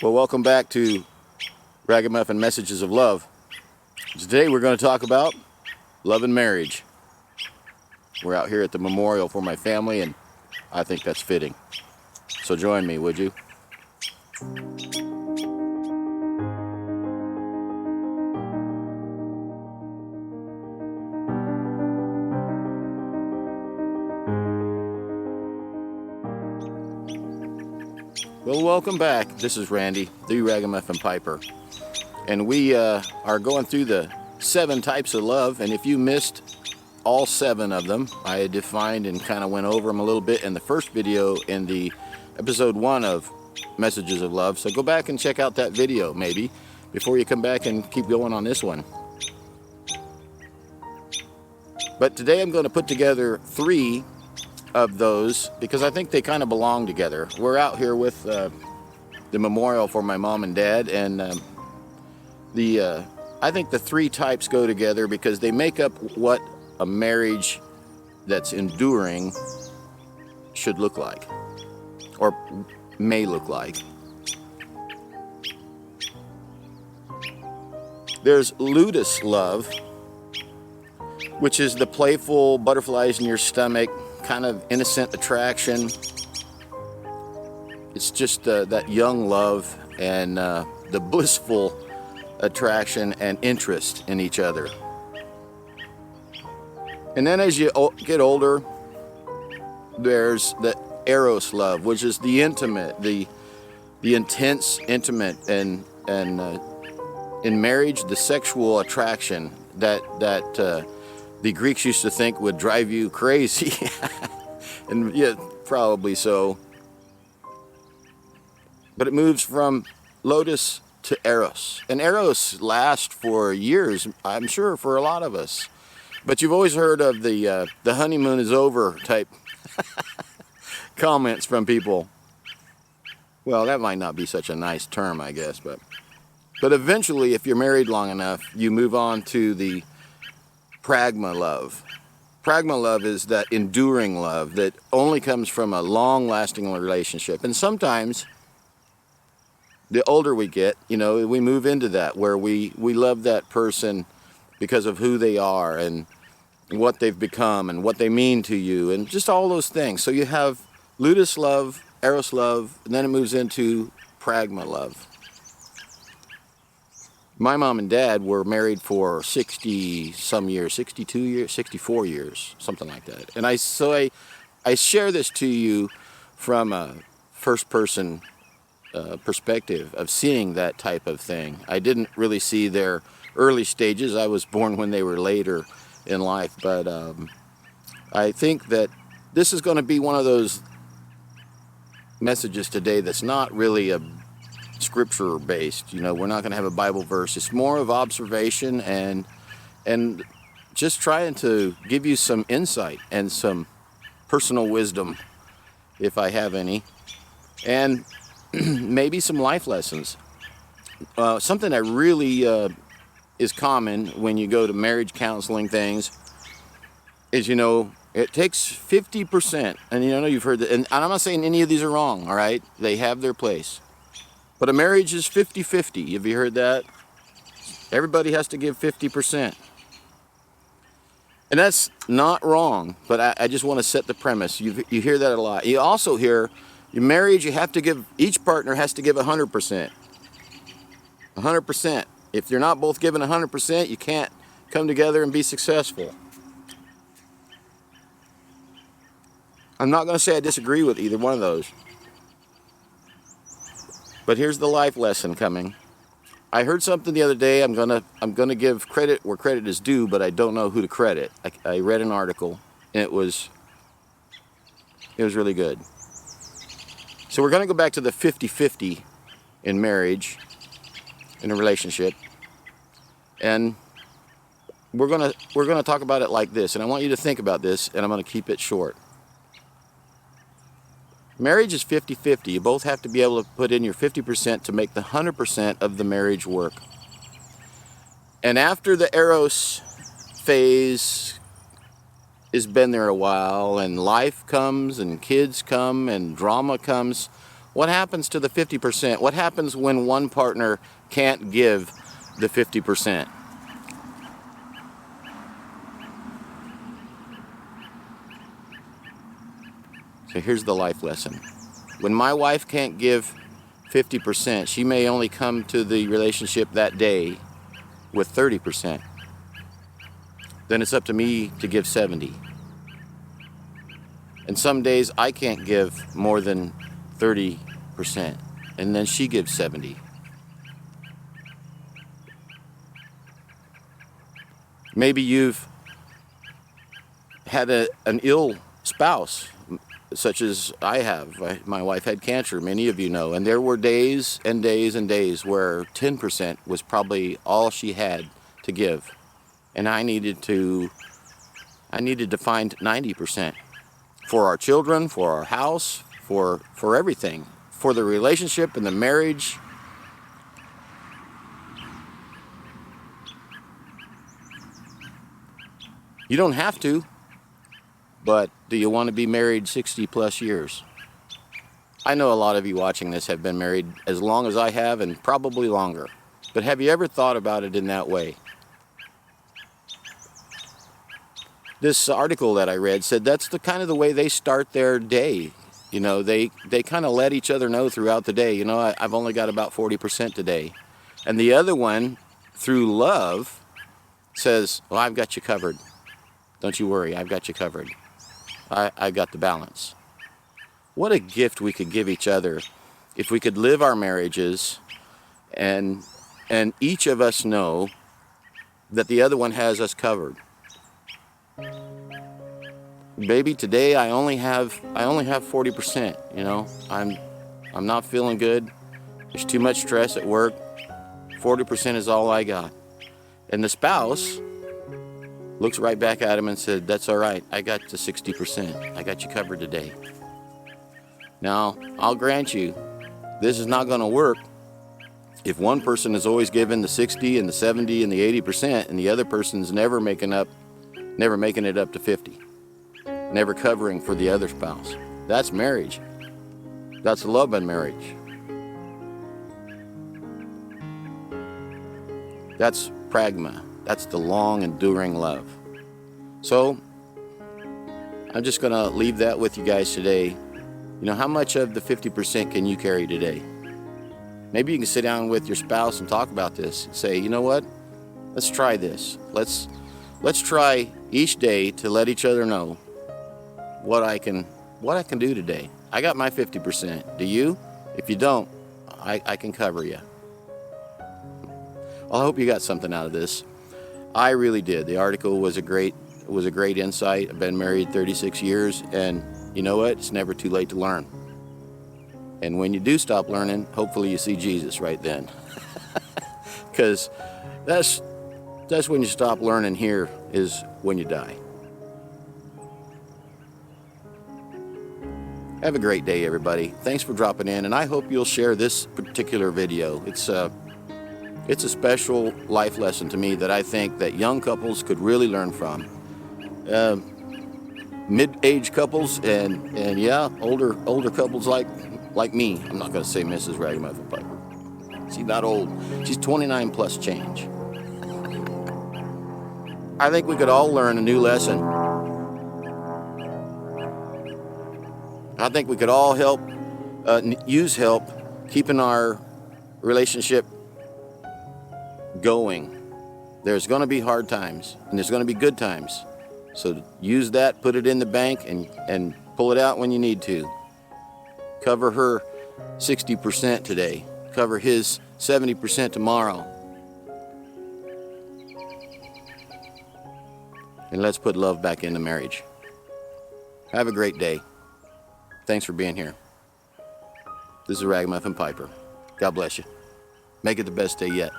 Well, welcome back to Ragamuffin Messages of Love. Today we're going to talk about love and marriage. We're out here at the memorial for my family, and I think that's fitting. So join me, would you? Well, welcome back. This is Randy, the Ragamuffin Piper. And we are going through the 7 types of love. And if you missed all 7 of them, I defined and kind of went over them a little bit in the first video in the episode 1 of Messages of Love. So go back and check out that video maybe before you come back and keep going on this one. But today I'm going to put together 3 of those because I think they kind of belong together. We're out here with the memorial for my mom and dad, and I think the 3 types go together because they make up what a marriage that's enduring should look like, or may look like. There's ludus love, which is the playful butterflies in your stomach, kind of innocent attraction. It's just that young love and the blissful attraction and interest in each other. And then as you get older, there's the eros love, which is the intimate, the intense, intimate, and in marriage, the sexual attraction that the Greeks used to think would drive you crazy. And yeah, probably so. But it moves from lotus to eros. And eros lasts for years, I'm sure, for a lot of us. But you've always heard of the honeymoon is over type comments from people. Well, that might not be such a nice term, I guess. But eventually, if you're married long enough, you move on to the pragma love. Pragma love is that enduring love that only comes from a long-lasting relationship. And sometimes, the older we get, you know, we move into that where we love that person because of who they are and what they've become and what they mean to you and just all those things. So you have ludus love, eros love, and then it moves into pragma love. My mom and dad were married for 60-some years, 62 years, 64 years, something like that. And I share this to you from a first-person perspective of seeing that type of thing. I didn't really see their early stages. I was born when they were later in life. But I think that this is going to be one of those messages today that's not really a scripture based. You know, we're not going to have a Bible verse. It's more of observation and just trying to give you some insight and some personal wisdom, if I have any, and maybe some life lessons. Something that really is common when you go to marriage counseling things is, you know, it takes 50%, and you know, you've heard that, and I'm not saying any of these are wrong, all right? They have their place. But a marriage is 50-50. Have you heard that? Everybody has to give 50%. And that's not wrong, but I just want to set the premise. You hear that a lot. You also hear, your marriage, you have to give, each partner has to give 100%. 100%. If you're not both giving 100%, you can't come together and be successful. I'm not going to say I disagree with either one of those. But here's the life lesson coming. I heard something the other day. I'm gonna give credit where credit is due, but I don't know who to credit. I read an article, and it was really good. So we're gonna go back to the 50-50 in marriage, in a relationship, and we're gonna talk about it like this. And I want you to think about this, and I'm gonna keep it short. Marriage is 50-50. You both have to be able to put in your 50% to make the 100% of the marriage work. And after the eros phase has been there a while, and life comes, and kids come, and drama comes, What happens to the 50%? What happens when one partner can't give the 50%? So here's the life lesson. When my wife can't give 50%, she may only come to the relationship that day with 30%. Then it's up to me to give 70. And some days I can't give more than 30%, and then she gives 70. Maybe you've had an ill spouse, such as I have. My wife had cancer, many of you know, and there were days and days and days where 10% was probably all she had to give, and I needed to find 90% for our children, for our house, for everything, for the relationship and the marriage. You don't have to, but do you want to be married 60 plus years? I know a lot of you watching this have been married as long as I have, and probably longer. But have you ever thought about it in that way? This article that I read said that's the kind of the way they start their day. You know, they kind of let each other know throughout the day, you know, I've only got about 40% today. And the other one, through love, says, well, I've got you covered. Don't you worry, I've got you covered. I got the balance. What a gift we could give each other if we could live our marriages and each of us know that the other one has us covered. Baby, today I only have 40%, you know. I'm not feeling good. There's too much stress at work. 40% is all I got. And the spouse looks right back at him and said, that's all right, I got the 60%. I got you covered today. Now, I'll grant you, this is not going to work if one person is always given the 60 and the 70 and the 80% and the other person's never making it up to 50. Never covering for the other spouse. That's marriage. That's love in marriage. That's pragma. That's the long enduring love. So I'm just going to leave that with you guys today. You know, how much of the 50% can you carry today? Maybe you can sit down with your spouse and talk about this and say, you know what? Let's try this. Let's try each day to let each other know what I can do today. I got my 50%. Do you? If you don't, I can cover you. Well, I hope you got something out of this. I really did. The article was a great insight. I've been married 36 years, and you know what? It's never too late to learn. And when you do stop learning, hopefully you see Jesus right then. Because that's when you stop learning here, is when you die. Have a great day, everybody. Thanks for dropping in, and I hope you'll share this particular video. It's a special life lesson to me that I think that young couples could really learn from. Mid-age couples and yeah, older couples like me. I'm not going to say Mrs. Ragamuffin Piper. She's not old. She's 29 plus change. I think we could all learn a new lesson. I think we could all use help keeping our relationship going. There's going to be hard times and there's going to be good times. So use that, put it in the bank, and pull it out when you need to. Cover her 60% today. Cover his 70% tomorrow. And let's put love back into marriage. Have a great day. Thanks for being here. This is Ragamuffin Piper. God bless you. Make it the best day yet.